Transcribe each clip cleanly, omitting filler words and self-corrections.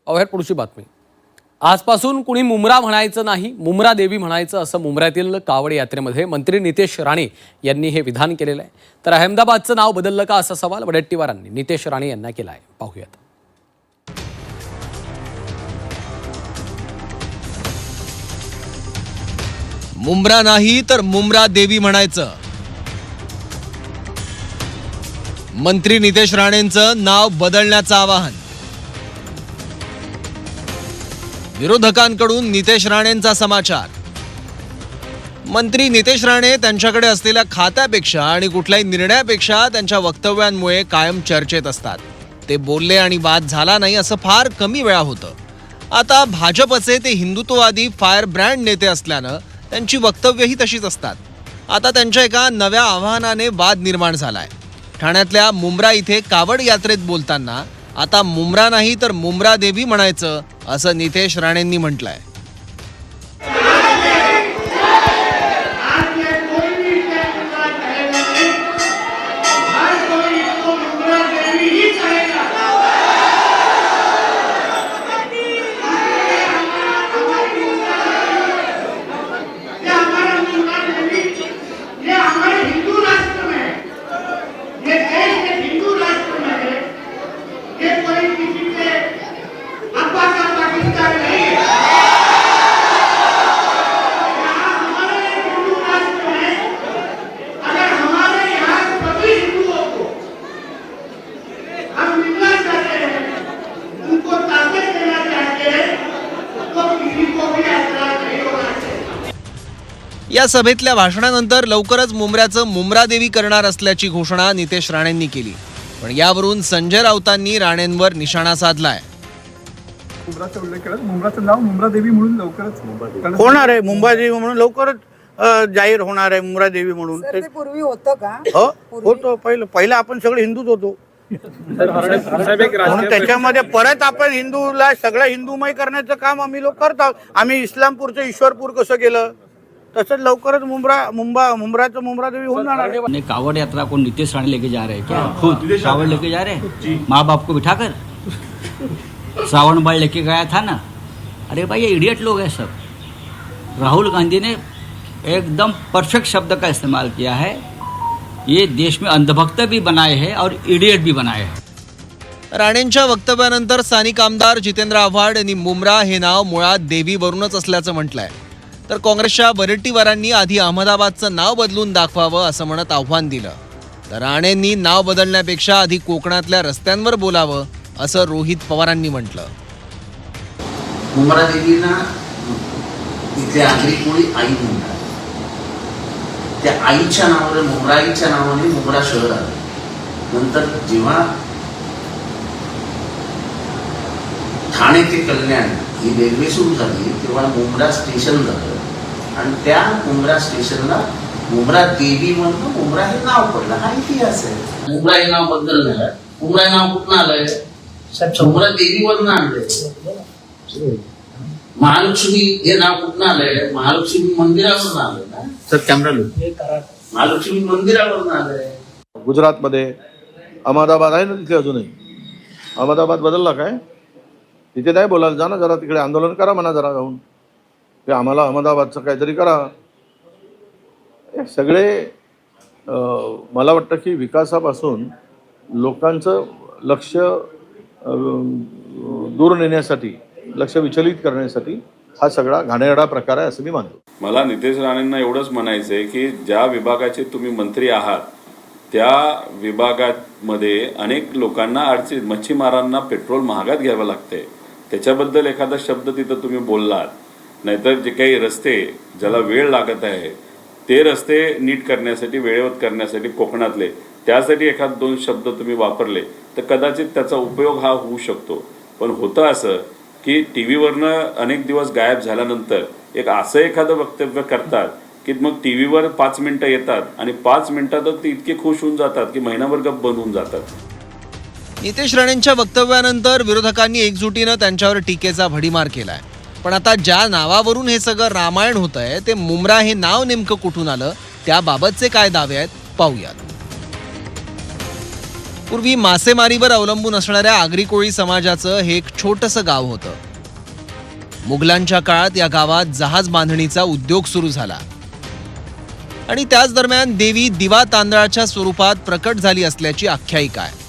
पाहूयात पुढची बातमी। आजपासून कुणी मुंब्रा म्हणायचं नाही, मुंब्रा देवी म्हणायचं असं मुंब्र्यातील कावड यात्रेमध्ये मंत्री नितेश राणे यांनी हे विधान केलेलं आहे। तर अहमदाबादचं नाव बदललं का असा सवाल वडेट्टीवारांनी नितेश राणे यांना केला आहे। पाहूयात। मुंब्रा नाही तर मुंब्रा देवी म्हणायचं। मंत्री नितेश राणेंचं नाव बदलण्याचं आवाहन। विरोधकांकडून नितेश राणेंचा समाचार। मंत्री नितेश राणे त्यांच्याकडे असलेल्या खात्यापेक्षा आणि कुठल्याही निर्णयापेक्षा त्यांच्या वक्तव्यांमुळे कायम चर्चेत असतात। ते बोलले आणि वाद झाला नाही असं फार कमी वेळा होतं। आता भाजपचे ते हिंदुत्ववादी फायर ब्रँड नेते असल्यानं त्यांची वक्तव्यही तशीच असतात। आता त्यांच्या एका नव्या आव्हानाने वाद निर्माण झालाय। ठाण्यातल्या मुंब्रा इथे कावड यात्रेत बोलताना आता मुंब्रा नाही तर मुंब्रा देवी म्हणायचं असं नितेश राणेंनी म्हटलंय। या सभेतल्या भाषणानंतर लवकरच मुंब्र्याचं मुंब्रा देवी करणार असल्याची घोषणा नितेश राणेंनी केली। पण यावरून संजय राऊतांनी राणेंवर निशाणा साधलाय। मुंब्राचा उल्लेख केला, मुंब्राचं नाव मुंब्रा देवी म्हणून लवकरच होणार आहे। मुंब्रा देवी म्हणून लवकरच जाहीर होणार आहे मुंब्रा देवी म्हणून। ते पूर्वी होतं का? हो होतो। पहिलं आपण सगळे हिंदूच होतो। म्हणून त्याच्यामध्ये परत आपण हिंदूला सगळं हिंदूमय करण्याचं काम आम्ही लोक करतो। आम्ही इस्लामपूरचं ईश्वरपूर कसं केलं तसंच लवकरच मुंब्राचं मुंब्रा देवी होऊन जाणार है। कावड़ यात्रा को नितेश राणे लेके जा रहे हैं क्या? खुद कावड़ लेके जा रहे हैं माँ बाप को बिठाकर। श्रावण बाळ लेके गया था ना। अरे भाई ये इडियट लोग हैं सब। राहुल गांधी ने एकदम परफेक्ट शब्द का इस्तेमाल किया है। ये देश में अंधभक्त भी बनाए हैं और इडियट भी बनाए हैं। राणेंच्या वक्तव्यानंतर स्थानिक आमदार जितेंद्र आव्हाड यांनी मुंब्रा हे नाव मुळात देवीवरूनच असल्याचं म्हटलंय। तर काँग्रेसच्या वडेट्टीवारांनी आधी अहमदाबादचं नाव बदलून दाखवावं असं म्हणत आव्हान दिलं। तर राणेंनी नाव बदलण्यापेक्षा आधी कोकणातल्या रस्त्यांवर बोलावं असं रोहित पवारांनी म्हटलं। मुंब्रा देवीना इथे आगरी कोळी आई म्हणतात। त्या आईच्या नावाने मुंब्राईच्या नावाने मुंब्रा शहर आलं। नंतर जेव्हा ठाणे ते कल्याण ही रेल्वे सुरू झाली तेव्हा मुंब्रा स्टेशन झालं आणि त्या मुंब्रा स्टेशनला मुंब्रा देवी म्हणून मुंब्रा हे नाव पडलं। हा इतिहास आहे। मुंब्रा हे नाव बदललं। मुंब्रा हे नाव कुठून आलंय? मुंब्रा देवीवरून आणलंय। महालक्ष्मी हे नाव कुठून आलंय? महालक्ष्मी मंदिरावरून आलंय ना सर। कॅमेरा महालक्ष्मी मंदिरावरून आलंय। गुजरातमध्ये अहमदाबाद आहे ना, तिथे अजूनही अहमदाबाद बदलला काय? तिथे नाही बोलायला जा ना, जरा तिकडे आंदोलन करा म्हणा जरा जाऊन की आम्हाला अहमदाबादचं काहीतरी करा। हे सगळे मला वाटतं की विकासापासून लोकांचं लक्ष दूर नेण्यासाठी, लक्ष विचलित करण्यासाठी हा सगळा घाणेरडा प्रकार आहे असं मी मानतो। मला नितेश राणेंना एवढंच म्हणायचं आहे की ज्या विभागाचे तुम्ही मंत्री आहात त्या विभागामध्ये अनेक लोकांना अडचण, मच्छीमारांना पेट्रोल महागात घ्यावं लागतंय, त्याच्याबद्दल एखादा शब्द तिथं तुम्ही बोललात, नाहीतर जे काही रस्ते ज्याला वेळ लागत आहे ते रस्ते नीट करण्यासाठी, वेळेवर करण्यासाठी कोकणातले, त्यासाठी एखाद दोन शब्द तुम्ही वापरले तर कदाचित त्याचा उपयोग हा होऊ शकतो। पण होतं असं की टीव्हीवरनं अनेक दिवस गायब झाल्यानंतर एक असं एखादं वक्तव्य करतात की मग टीव्हीवर 5 मिनिटं येतात आणि 5 मिनिटातच ते इतके खुश होऊन जातात की महिनाभर गप्प बनवून जातात। नितेश राणेंच्या वक्तव्यानंतर विरोधकांनी एकजुटीनं त्यांच्यावर टीकेचा भडीमार केलाय। पण आता ज्या नावावरून हे सगळं रामायण होतंय ते मुंब्रा हे नाव नेमकं कुठून आलं त्याबाबतचे काय दावे आहेत पाहूयात। पूर्वी मासेमारीवर अवलंबून असणाऱ्या आगरी कोळी समाजाचं हे एक छोटंसं गाव होतं. मुघलांच्या काळात या गावात जहाज बांधणीचा उद्योग सुरू झाला आणि त्याच दरम्यान देवी दिवा तांदळाच्या स्वरूपात प्रकट झाली असल्याची आख्यायिका आहे.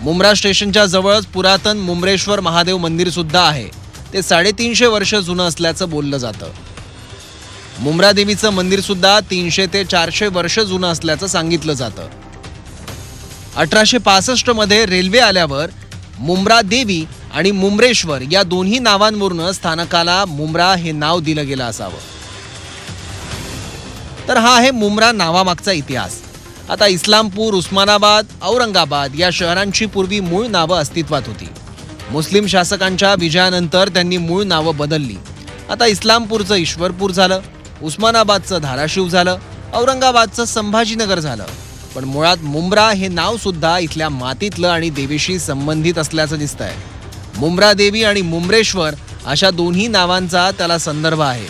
मुंब्रा स्टेशनच्या जवळच पुरातन मुंब्रेश्वर महादेव मंदिर सुद्धा आहे. ते 350 वर्ष जुनं असल्याचं बोललं जातं. मुंब्रा देवीचं मंदिर सुद्धा 300 ते 400 वर्ष जुनं असल्याचं सांगितलं जातं. 1865 मध्ये रेल्वे आल्यावर मुंब्रा देवी आणि मुंब्रेश्वर या दोन्ही नावांवरून स्थानकाला मुंब्रा हे नाव दिलं गेलं असावं. तर हा आहे मुंब्रा नावामागचा इतिहास. आता इस्लामपूर, उस्मानाबाद, औरंगाबाद या शहरांची पूर्वी मूळ नावं अस्तित्वात होती. मुस्लिम शासकांच्या विजयानंतर त्यांनी मूळ नावं बदलली. आता इस्लामपूरचं ईश्वरपूर झालं, उस्मानाबादचं धाराशिव झालं, औरंगाबादचं संभाजीनगर झालं. पण मुळात मुंब्रा हे नाव सुद्धा इथल्या मातीतलं आणि देवीशी संबंधित असल्याचं दिसतंय. मुंब्रा देवी आणि मुंब्रेश्वर अशा दोन्ही नावांचा त्याला संदर्भ आहे.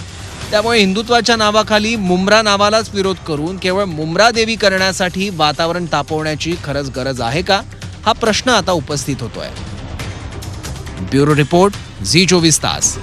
त्यामुळे हिंदुत्वाच्या नावाखाली मुंब्रा नावालाच विरोध करून केवळ मुंब्रा देवी करण्यासाठी वातावरण तापवण्याची खरंच गरज आहे का, हा प्रश्न आता उपस्थित होतोय. ब्युरो रिपोर्ट, झी 24 तास.